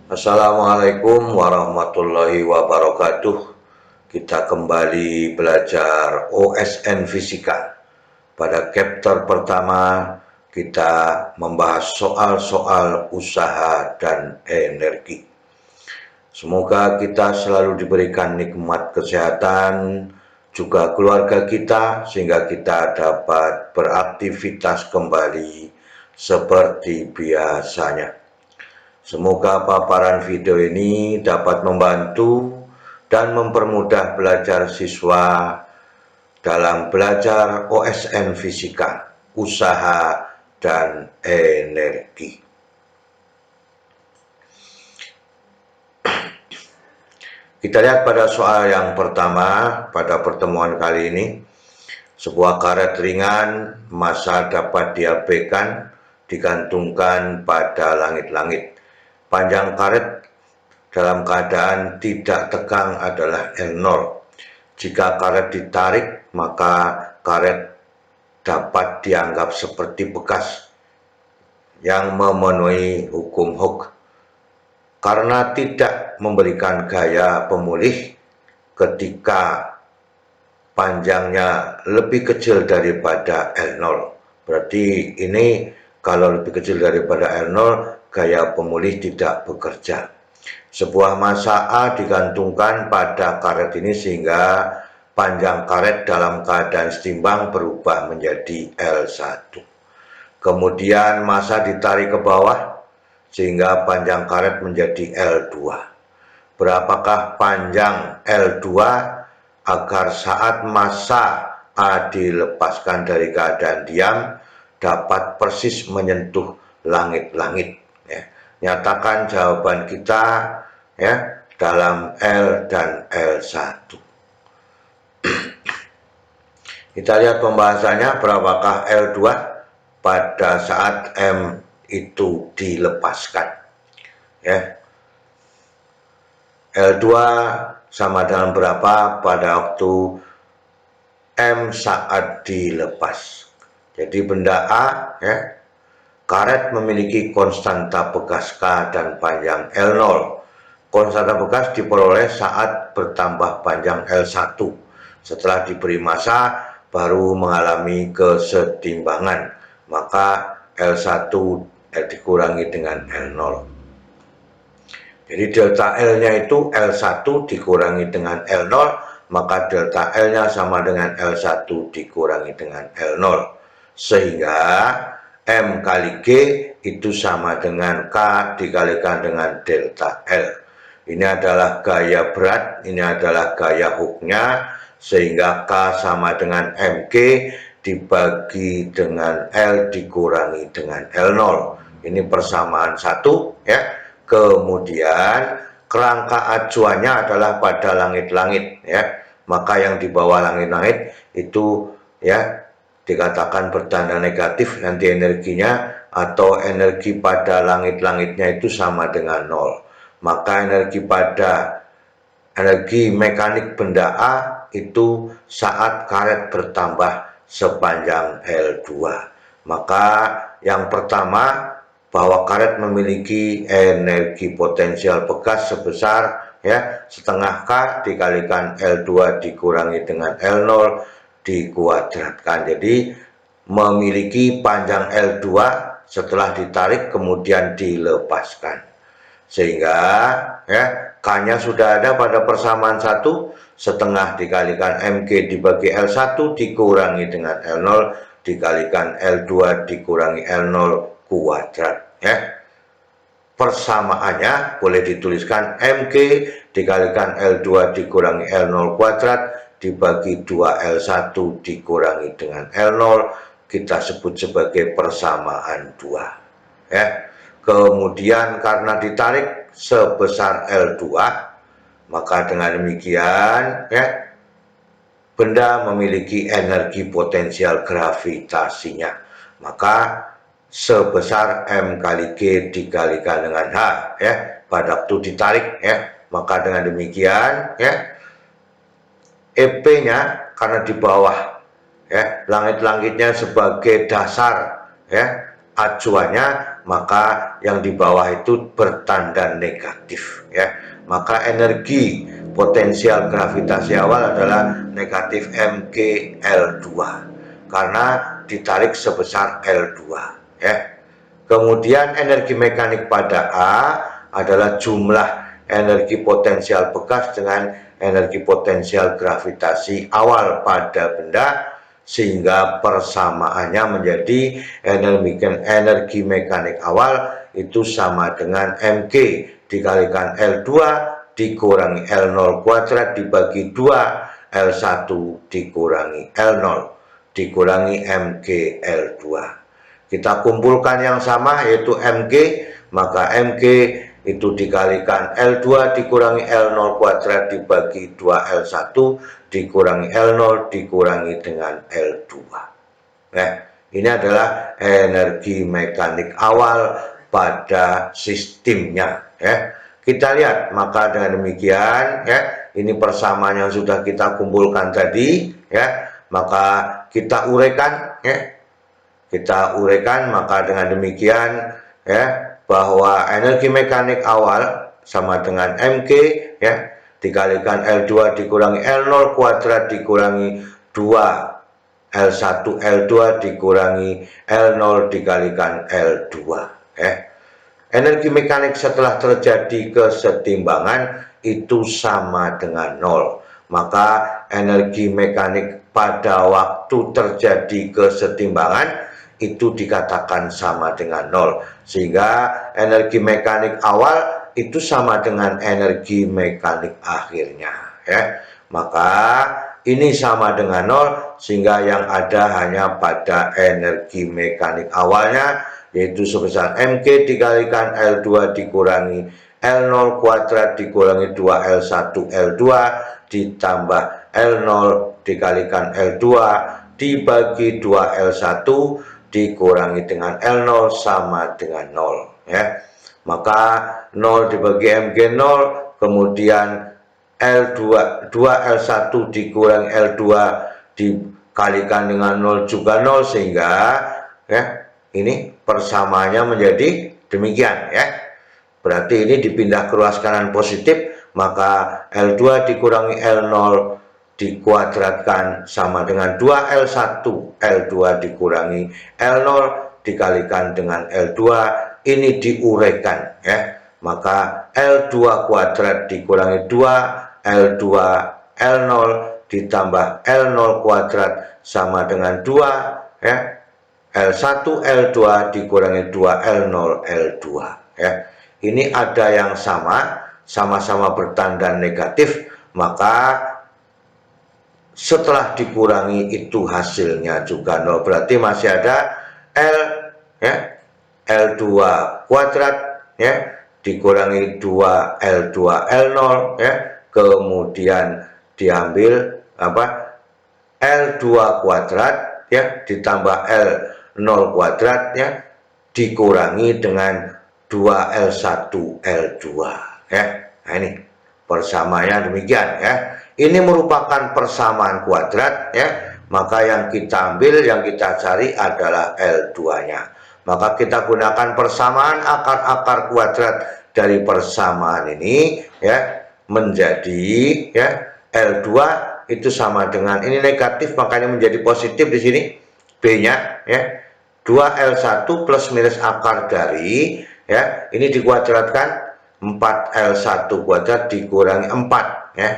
Assalamualaikum warahmatullahi wabarakatuh. Kita kembali belajar OSN Fisika. Pada chapter pertama kita membahas soal-soal usaha dan energi. Semoga kita selalu diberikan nikmat kesehatan, juga keluarga kita, sehingga kita dapat beraktivitas kembali seperti biasanya. Semoga paparan video ini dapat membantu dan mempermudah belajar siswa dalam belajar OSN Fisika, usaha, dan energi. Kita lihat pada soal yang pertama pada pertemuan kali ini. Sebuah karet ringan, massa dapat diabaikan, digantungkan pada langit-langit. Panjang karet dalam keadaan tidak tegang adalah L0. Jika karet ditarik, maka karet dapat dianggap seperti bekas yang memenuhi hukum Hooke. Karena tidak memberikan gaya pemulih ketika panjangnya lebih kecil daripada L0. Berarti ini kalau lebih kecil daripada L0, gaya pemulih tidak bekerja. Sebuah massa A digantungkan pada karet ini sehingga panjang karet dalam keadaan setimbang berubah menjadi L1. Kemudian massa ditarik ke bawah sehingga panjang karet menjadi L2. Berapakah panjang L2 agar saat massa A dilepaskan dari keadaan diam dapat persis menyentuh langit-langit? Nyatakan jawaban kita dalam L dan L1. Kita lihat pembahasannya. Berapakah L2 pada saat M itu dilepaskan? L2 sama dengan berapa pada waktu M saat dilepas? Jadi benda A, karet memiliki konstanta bekas K dan panjang L0. Konstanta bekas diperoleh saat bertambah panjang L1. Setelah diberi massa, baru mengalami kesetimbangan. Maka L1 dikurangi dengan L0. Jadi delta L-nya itu L1 dikurangi dengan L0, maka delta L-nya sama dengan L1 dikurangi dengan L0. Sehingga M kali G itu sama dengan K dikalikan dengan delta L. Ini adalah gaya berat, ini adalah gaya Hooke-nya, sehingga K sama dengan MG dibagi dengan L dikurangi dengan L0. Ini persamaan satu, Kemudian kerangka acuannya adalah pada langit-langit, Maka yang di bawah langit-langit itu dikatakan bertanda negatif nanti energinya, atau energi pada langit-langitnya itu sama dengan 0. Maka energi mekanik benda A itu saat karet bertambah sepanjang L2. Maka yang pertama, bahwa karet memiliki energi potensial bekas sebesar setengah K dikalikan L2 dikurangi dengan L0 dikuadratkan. Jadi memiliki panjang L2 setelah ditarik kemudian dilepaskan. Sehingga K-nya sudah ada pada persamaan 1, setengah dikalikan MG dibagi L1 dikurangi dengan L0 dikalikan L2 dikurangi L0 kuadrat. Persamaannya boleh dituliskan MG dikalikan L2 dikurangi L0 kuadrat dibagi 2L1 dikurangi dengan L0, kita sebut sebagai persamaan 2. Kemudian karena ditarik sebesar L2, maka dengan demikian benda memiliki energi potensial gravitasinya. Maka sebesar M kali G dikalikan dengan H pada waktu ditarik, maka dengan demikian EP-nya karena di bawah langit-langitnya sebagai dasar acuannya, maka yang di bawah itu bertanda negatif ya. Maka energi potensial gravitasi awal adalah negatif mg L2 karena ditarik sebesar L2 ya. Kemudian energi mekanik pada A adalah jumlah energi potensial bekas dengan energi potensial gravitasi awal pada benda, sehingga persamaannya menjadi energi mekanik awal itu sama dengan mg dikalikan L2 dikurangi L0 kuadrat dibagi 2 L1 dikurangi L0 dikurangi mg L2. Kita kumpulkan yang sama yaitu mg, maka mg itu dikalikan L2 dikurangi L0 kuadrat dibagi 2 L1 dikurangi L0 dikurangi dengan L2. Nah, ini adalah energi mekanik awal pada sistemnya ya. Kita lihat, maka dengan demikian ya, ini persamaan yang sudah kita kumpulkan tadi ya, maka kita uraikan ya. Kita uraikan, maka dengan demikian ya, bahwa energi mekanik awal sama dengan mg ya dikalikan L2 dikurangi L0 kuadrat dikurangi 2 L1 L2 dikurangi L0 dikalikan L2 ya. Energi mekanik setelah terjadi kesetimbangan itu sama dengan 0. Maka energi mekanik pada waktu terjadi kesetimbangan itu dikatakan sama dengan 0. Sehingga energi mekanik awal itu sama dengan energi mekanik akhirnya ya. Maka ini sama dengan 0, sehingga yang ada hanya pada energi mekanik awalnya, yaitu sebesar mg dikalikan L2 dikurangi L0 kuadrat dikurangi 2 L1 L2 ditambah L0 dikalikan L2 dibagi 2 L1 dikurangi dengan L0 sama dengan 0 ya. Maka 0 dibagi mg 0, kemudian L2 2 L1 dikurangi L2 dikalikan dengan 0 juga 0, sehingga ya ini persamaannya menjadi demikian ya. Berarti ini dipindah ke ruas kanan positif, maka L2 dikurangi L0 dikuadratkan sama dengan 2 L1 L2 dikurangi L0 dikalikan dengan L2, ini diuraikan ya. Maka L2 kuadrat dikurangi 2 L2 L0 ditambah L0 kuadrat sama dengan 2 ya. L1 L2 dikurangi 2 L0 L2 ya. Ini ada yang sama-sama bertanda negatif, maka setelah dikurangi itu hasilnya juga 0. Berarti masih ada L ya, L2 kuadrat ya dikurangi 2 L2 L0 ya, kemudian diambil apa L2 kuadrat ya ditambah L0 kuadrat ya dikurangi dengan 2 L1 L2 ya. Nah, ini persamaannya demikian ya. Ini merupakan persamaan kuadrat ya. Maka yang kita ambil, yang kita cari adalah L2-nya. Maka kita gunakan persamaan akar-akar kuadrat dari persamaan ini ya menjadi ya L2 itu sama dengan ini negatif, makanya menjadi positif di sini B-nya ya. 2L1 plus minus akar dari ya ini dikuadratkan 4L1 kuadrat dikurangi 4 ya.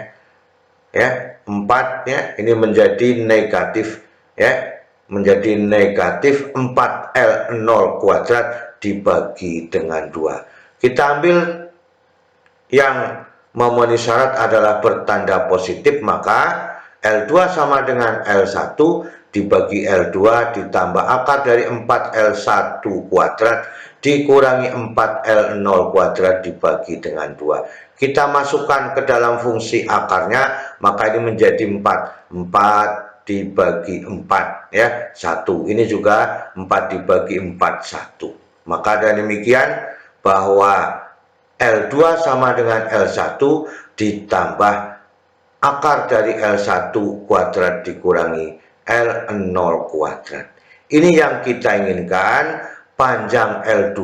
Ya, 4 ya ini menjadi negatif ya, menjadi negatif 4L0 kuadrat dibagi dengan 2. Kita ambil yang memenuhi syarat adalah bertanda positif, maka L2 sama dengan L1 dibagi L2 ditambah akar dari 4L1 kuadrat dikurangi 4L0 kuadrat dibagi dengan 2. Kita masukkan ke dalam fungsi akarnya, maka ini menjadi 4. 4 dibagi 4 ya 1. Ini juga 4 dibagi 4 1. Maka dengan demikian bahwa L2 sama dengan L1 ditambah akar dari L1 kuadrat dikurangi L0 kuadrat. Ini yang kita inginkan, panjang L2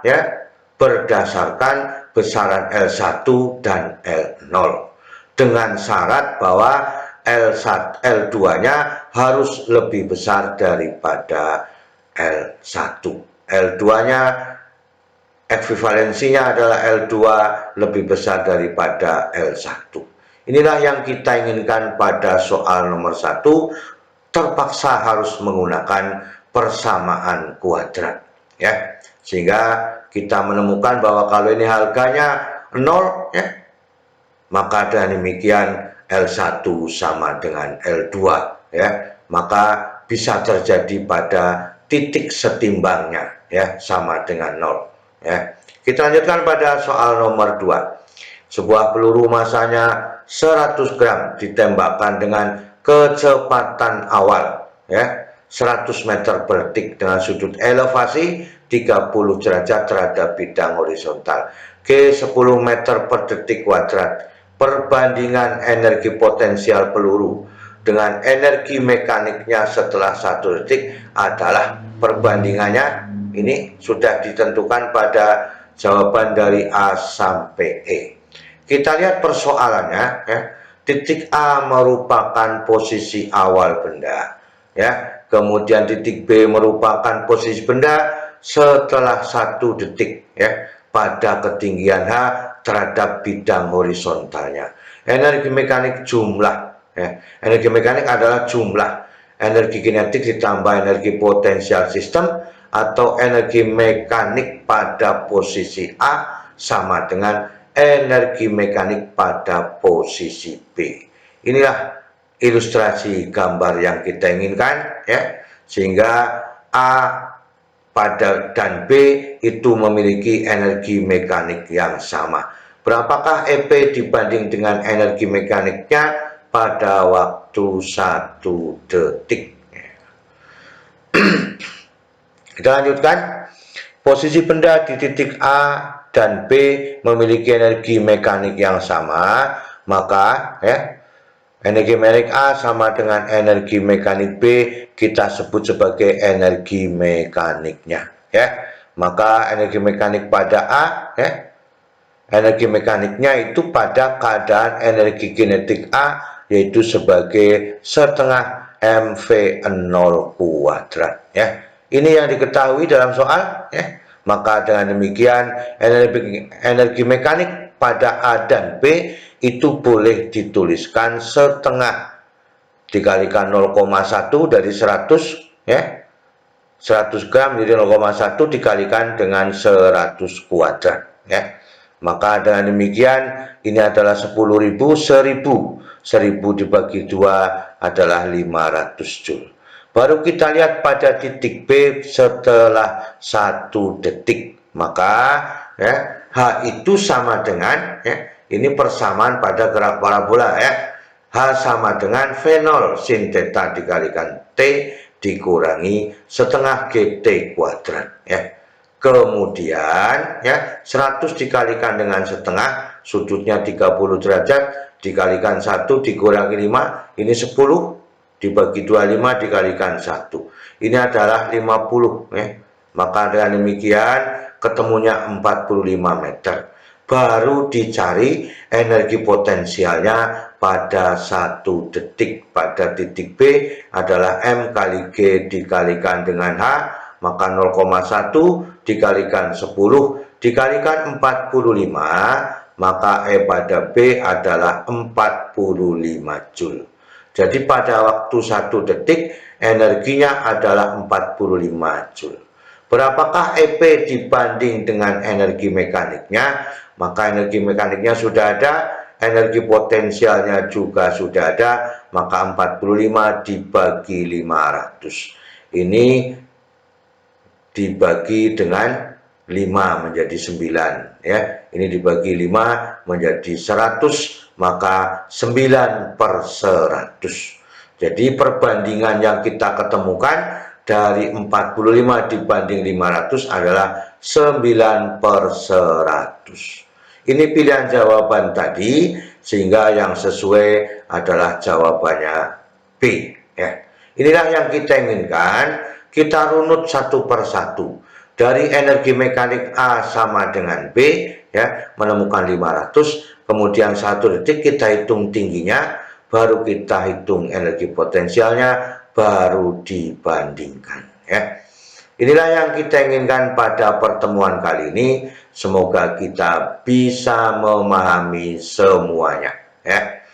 ya berdasarkan besaran L1 dan L0 dengan syarat bahwa L2-nya harus lebih besar daripada L1. L2-nya ekuivalensinya adalah L2 lebih besar daripada L1. Inilah yang kita inginkan pada soal nomor 1, terpaksa harus menggunakan persamaan kuadrat ya. Sehingga kita menemukan bahwa kalau ini harganya 0 ya, maka dengan demikian L1 sama dengan L2 ya, maka bisa terjadi pada titik setimbangnya ya sama dengan 0 ya. Kita lanjutkan pada soal nomor 2. Sebuah peluru masanya 100 gram ditembakkan dengan kecepatan awal ya 100 meter per detik dengan sudut elevasi 30 derajat terhadap bidang horizontal G 10 meter per detik kuadrat. Perbandingan energi potensial peluru dengan energi mekaniknya setelah 1 detik adalah, perbandingannya ini sudah ditentukan pada jawaban dari A sampai E. Kita lihat persoalannya ya. Titik A merupakan posisi awal benda ya. Kemudian titik B merupakan posisi benda setelah 1 detik ya pada ketinggian H terhadap bidang horizontalnya. Energi mekanik jumlah ya. Energi mekanik adalah jumlah energi kinetik ditambah energi potensial sistem atau energi mekanik pada posisi A sama dengan energi mekanik pada posisi B. Inilah ilustrasi gambar yang kita inginkan ya, sehingga A pada dan B itu memiliki energi mekanik yang sama. Berapakah EP dibanding dengan energi mekaniknya pada waktu 1 detik? Kita lanjutkan. Posisi benda di titik A dan B memiliki energi mekanik yang sama, maka ya energi mekanik A sama dengan energi mekanik B kita sebut sebagai energi mekaniknya ya. Maka energi mekanik pada A ya, energi mekaniknya itu pada keadaan energi kinetik A yaitu sebagai setengah mv0 kuadrat ya. Ini yang diketahui dalam soal ya. Maka dengan demikian energi mekanik pada A dan B itu boleh dituliskan setengah dikalikan 0,1 dari 100 ya. 100 gram jadi 0,1 dikalikan dengan 100 kuadrat ya. Maka dengan demikian ini adalah 10.000, 1000 dibagi 2 adalah 500 Joule. Baru kita lihat pada titik B setelah 1 detik. Maka ya, H itu sama dengan ya, ini persamaan pada gerak parabola ya. H sama dengan V0 sin theta dikalikan T dikurangi setengah GT kuadrat ya. Kemudian ya 100 dikalikan dengan setengah, sudutnya 30 derajat dikalikan 1 dikurangi 5, ini 10 dibagi 25 dikalikan 1. Ini adalah 50 ya. Maka dengan demikian ketemunya 45 meter. Baru dicari energi potensialnya pada 1 detik. Pada titik B adalah M kali G dikalikan dengan H, maka 0,1 dikalikan 10 dikalikan 45, maka E pada B adalah 45 Joule. Jadi pada waktu 1 detik energinya adalah 45 Joule. Berapakah EP dibanding dengan energi mekaniknya? Maka energi mekaniknya sudah ada, energi potensialnya juga sudah ada, maka 45 dibagi 500. Ini dibagi dengan 5 menjadi 9 ya. Ini dibagi 5 menjadi 100, maka 9/100. Jadi perbandingan yang kita ketemukan dari 45 dibanding 500 adalah 9/100. Ini pilihan jawaban tadi, sehingga yang sesuai adalah jawabannya B ya. Inilah yang kita inginkan. Kita runut satu persatu. Dari energi mekanik A sama dengan B, ya, menemukan 500, kemudian 1 detik kita hitung tingginya, baru kita hitung energi potensialnya, baru dibandingkan, ya. Inilah yang kita inginkan pada pertemuan kali ini. Semoga kita bisa memahami semuanya, ya.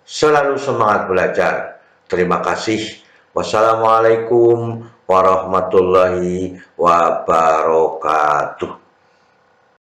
Selalu semangat belajar. Terima kasih. Wassalamualaikum warahmatullahi wabarakatuh.